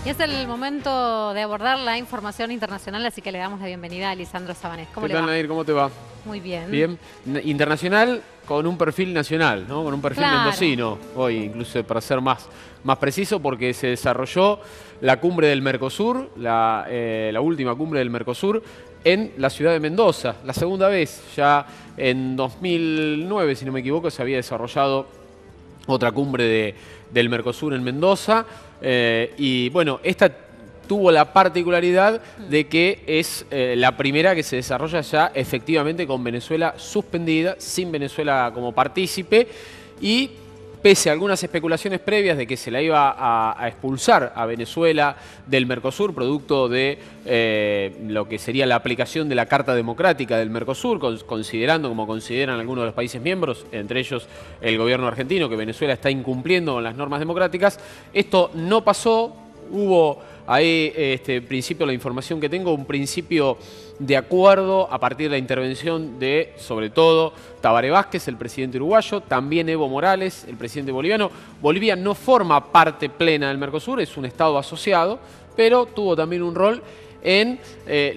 Y es el momento de abordar la información internacional, así que le damos la bienvenida a Lisandro Sabanés. ¿Cómo ¿Qué le tal, va? Nair? ¿Cómo te va? Muy bien. Bien. Internacional con un perfil nacional, ¿no? Con un perfil Claro. mendocino, hoy incluso para ser más preciso, porque se desarrolló la cumbre del Mercosur, la última cumbre del Mercosur, en la ciudad de Mendoza. La segunda vez, ya en 2009, si no me equivoco, se había desarrollado otra cumbre del Mercosur en Mendoza. Y bueno, esta tuvo la particularidad de que es la primera que se desarrolla ya efectivamente con Venezuela suspendida, sin Venezuela como partícipe, y pese a algunas especulaciones previas de que se la iba a expulsar a Venezuela del Mercosur, producto de lo que sería la aplicación de la Carta Democrática del Mercosur, considerando, como consideran algunos de los países miembros, entre ellos el gobierno argentino, que Venezuela está incumpliendo con las normas democráticas. Esto no pasó. Hubo ahí, en principio, la información que tengo, un principio de acuerdo a partir de la intervención de, sobre todo, Tabaré Vázquez, el presidente uruguayo, también Evo Morales, el presidente boliviano. Bolivia no forma parte plena del Mercosur, es un estado asociado, pero tuvo también un rol en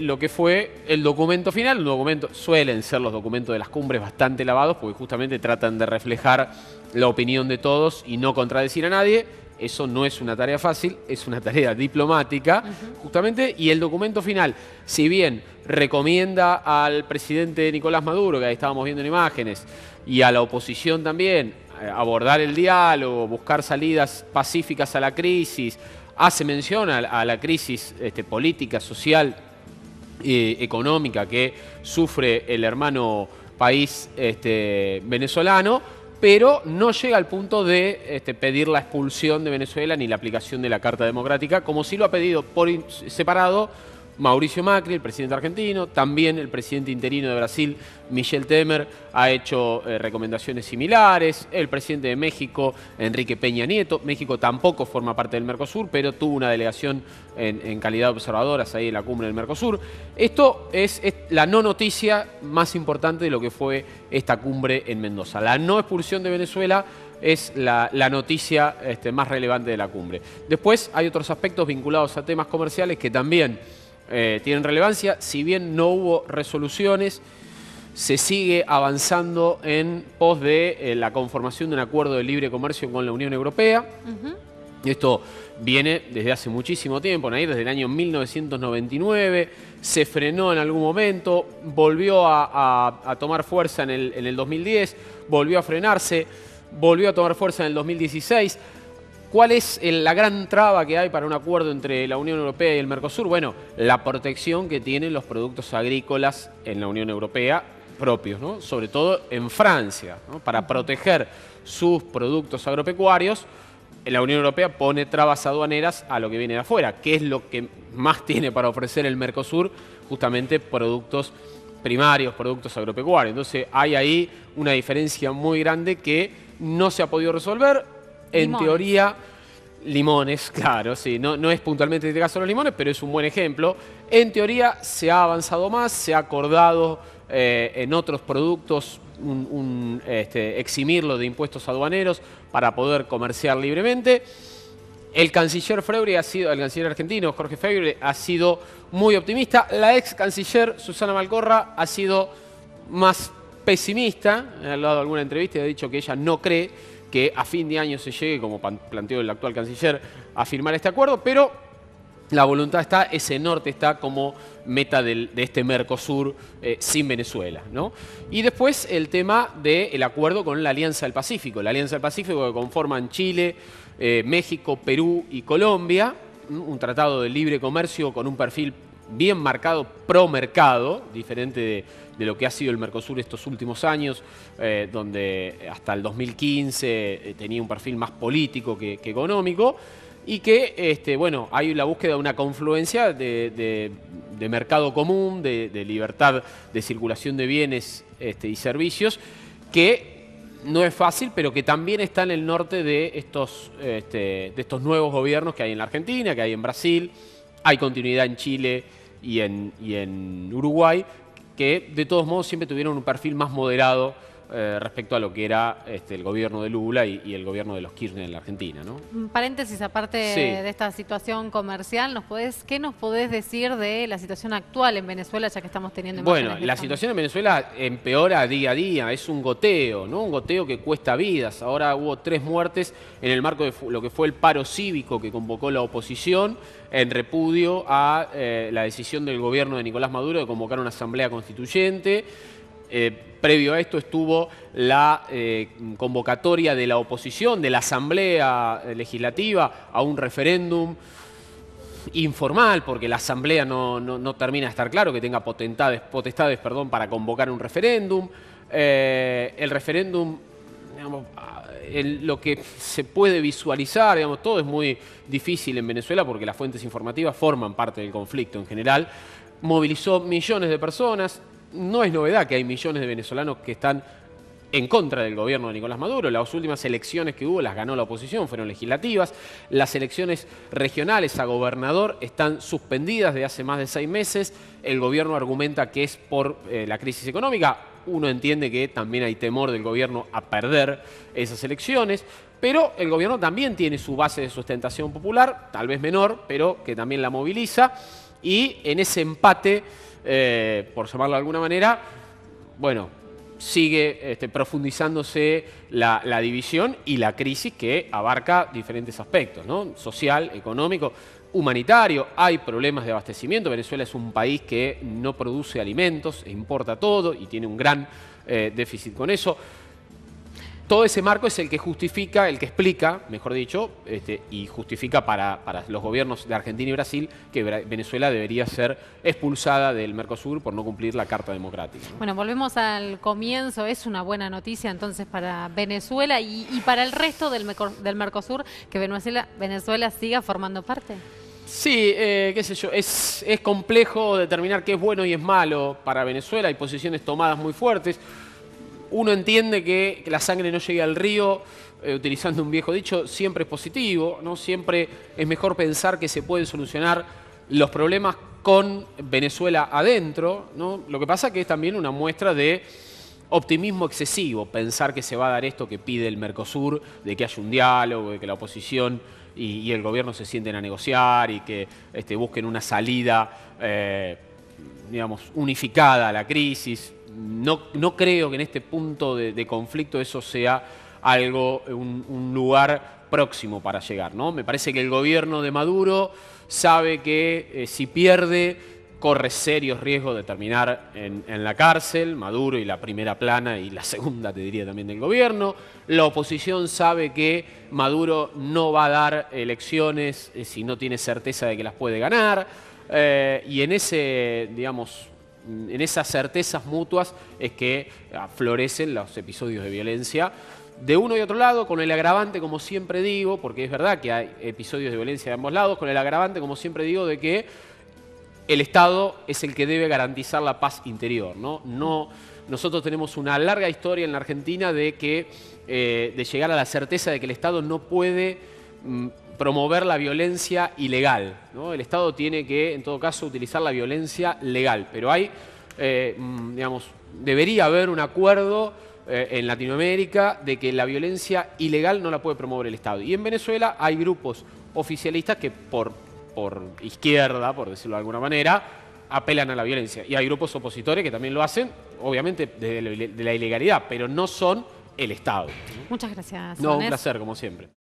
lo que fue el documento final. Un documento, suelen ser los documentos de las cumbres bastante lavados, porque justamente tratan de reflejar la opinión de todos y no contradecir a nadie. Eso no es una tarea fácil, es una tarea diplomática, justamente, y el documento final, si bien recomienda al presidente Nicolás Maduro, que ahí estábamos viendo en imágenes, y a la oposición también, abordar el diálogo, buscar salidas pacíficas a la crisis, hace mención a la crisis política, social, económica que sufre el hermano país venezolano, pero no llega al punto de pedir la expulsión de Venezuela ni la aplicación de la Carta Democrática, como sí lo ha pedido por separado Mauricio Macri, el presidente argentino. También el presidente interino de Brasil, Michel Temer, ha hecho recomendaciones similares. El presidente de México, Enrique Peña Nieto. México tampoco forma parte del Mercosur, pero tuvo una delegación en calidad de observadoras ahí en la cumbre del Mercosur. Esto es la no noticia más importante de lo que fue esta cumbre en Mendoza. La no expulsión de Venezuela es la noticia más relevante de la cumbre. Después hay otros aspectos vinculados a temas comerciales que también tienen relevancia. Si bien no hubo resoluciones, se sigue avanzando en pos de la conformación de un acuerdo de libre comercio con la Unión Europea. Esto viene desde hace muchísimo tiempo, Nair, desde el año 1999, se frenó en algún momento, volvió a tomar fuerza en el 2010, volvió a frenarse, volvió a tomar fuerza en el 2016. ¿Cuál es la gran traba que hay para un acuerdo entre la Unión Europea y el Mercosur? Bueno, la protección que tienen los productos agrícolas en la Unión Europea propios, ¿no? Sobre todo en Francia, ¿no? Para proteger sus productos agropecuarios, la Unión Europea pone trabas aduaneras a lo que viene de afuera. ¿Qué es lo que más tiene para ofrecer el Mercosur? Justamente productos primarios, productos agropecuarios. Entonces hay ahí una diferencia muy grande que no se ha podido resolver. En teoría, limones, claro, sí, no es puntualmente en este caso los limones, pero es un buen ejemplo. En teoría se ha avanzado más, se ha acordado en otros productos eximirlo de impuestos aduaneros para poder comerciar libremente. El canciller Freire el canciller argentino, Jorge Freire, ha sido muy optimista. La ex canciller Susana Malcorra ha sido más pesimista. Ha dado alguna entrevista y ha dicho que ella no cree que a fin de año se llegue, como planteó el actual canciller, a firmar este acuerdo, pero la voluntad está, ese norte está como meta de este Mercosur sin Venezuela, ¿no? Y después el tema del acuerdo con la Alianza del Pacífico. La Alianza del Pacífico que conforman Chile, México, Perú y Colombia, un tratado de libre comercio con un perfil bien marcado pro mercado, diferente de lo que ha sido el Mercosur estos últimos años, donde hasta el 2015 tenía un perfil más político que económico, y que, bueno, hay la búsqueda de una confluencia de mercado común, de libertad de circulación de bienes y servicios, que no es fácil, pero que también está en el norte de estos nuevos gobiernos que hay en la Argentina, que hay en Brasil, hay continuidad en Chile y en Uruguay, que de todos modos siempre tuvieron un perfil más moderado respecto a lo que era el gobierno de Lula y el gobierno de los Kirchner en la Argentina, ¿no? Paréntesis, aparte Sí. de esta situación comercial, ¿qué nos podés decir de la situación actual en Venezuela, ya que estamos teniendo imágenes Bueno, de la fondo? situación en Venezuela empeora día a día, es un goteo, ¿no? Un goteo que cuesta vidas. Ahora hubo 3 muertes en el marco de lo que fue el paro cívico que convocó la oposición en repudio a la decisión del gobierno de Nicolás Maduro de convocar una asamblea constituyente. Previo a esto estuvo la convocatoria de la oposición, de la asamblea legislativa, a un referéndum informal, porque la asamblea no termina de estar claro que tenga potestades para convocar un referéndum. El referéndum, digamos, lo que se puede visualizar, digamos, todo es muy difícil en Venezuela porque las fuentes informativas forman parte del conflicto en general. Movilizó millones de personas. No es novedad que hay millones de venezolanos que están en contra del gobierno de Nicolás Maduro. Las últimas elecciones que hubo las ganó la oposición, fueron legislativas. Las elecciones regionales a gobernador están suspendidas desde hace más de 6 meses. El gobierno argumenta que es por la crisis económica. Uno entiende que también hay temor del gobierno a perder esas elecciones. Pero el gobierno también tiene su base de sustentación popular, tal vez menor, pero que también la moviliza. Y en ese empate, por llamarlo de alguna manera, bueno, sigue profundizándose la división y la crisis que abarca diferentes aspectos, ¿no? Social, económico, humanitario. Hay problemas de abastecimiento. Venezuela es un país que no produce alimentos, importa todo y tiene un gran déficit con eso. Todo ese marco es el que justifica, el que explica, mejor dicho, y justifica para los gobiernos de Argentina y Brasil que Venezuela debería ser expulsada del Mercosur por no cumplir la Carta Democrática, ¿no? Bueno, volvemos al comienzo. Es una buena noticia entonces para Venezuela y para el resto del Mercosur que Venezuela siga formando parte. Sí, qué sé yo, es complejo determinar qué es bueno y es malo para Venezuela. Hay posiciones tomadas muy fuertes. Uno entiende que la sangre no llegue al río, utilizando un viejo dicho, siempre es positivo, ¿no? Siempre es mejor pensar que se pueden solucionar los problemas con Venezuela adentro, ¿no? Lo que pasa que es también una muestra de optimismo excesivo, pensar que se va a dar esto que pide el Mercosur, de que haya un diálogo, de que la oposición y el gobierno se sienten a negociar y que busquen una salida, digamos, unificada a la crisis. No creo que en este punto de conflicto eso sea algo, un lugar próximo para llegar, ¿no? Me parece que el gobierno de Maduro sabe que si pierde, corre serios riesgos de terminar en la cárcel, Maduro y la primera plana y la segunda, te diría también, del gobierno. La oposición sabe que Maduro no va a dar elecciones si no tiene certeza de que las puede ganar. Y en ese, digamos, en esas certezas mutuas es que florecen los episodios de violencia de uno y otro lado, con el agravante, como siempre digo, porque es verdad que hay episodios de violencia de ambos lados, con el agravante, como siempre digo, de que el Estado es el que debe garantizar la paz interior, ¿no? Nosotros tenemos una larga historia en la Argentina de llegar a la certeza de que el Estado no puede promover la violencia ilegal, ¿no? El Estado tiene que, en todo caso, utilizar la violencia legal, pero hay, digamos, debería haber un acuerdo en Latinoamérica de que la violencia ilegal no la puede promover el Estado. Y en Venezuela hay grupos oficialistas que por izquierda, por decirlo de alguna manera, apelan a la violencia. Y hay grupos opositores que también lo hacen, obviamente, de la ilegalidad, pero no son el Estado. Muchas gracias, No, un Vanessa. placer, como siempre.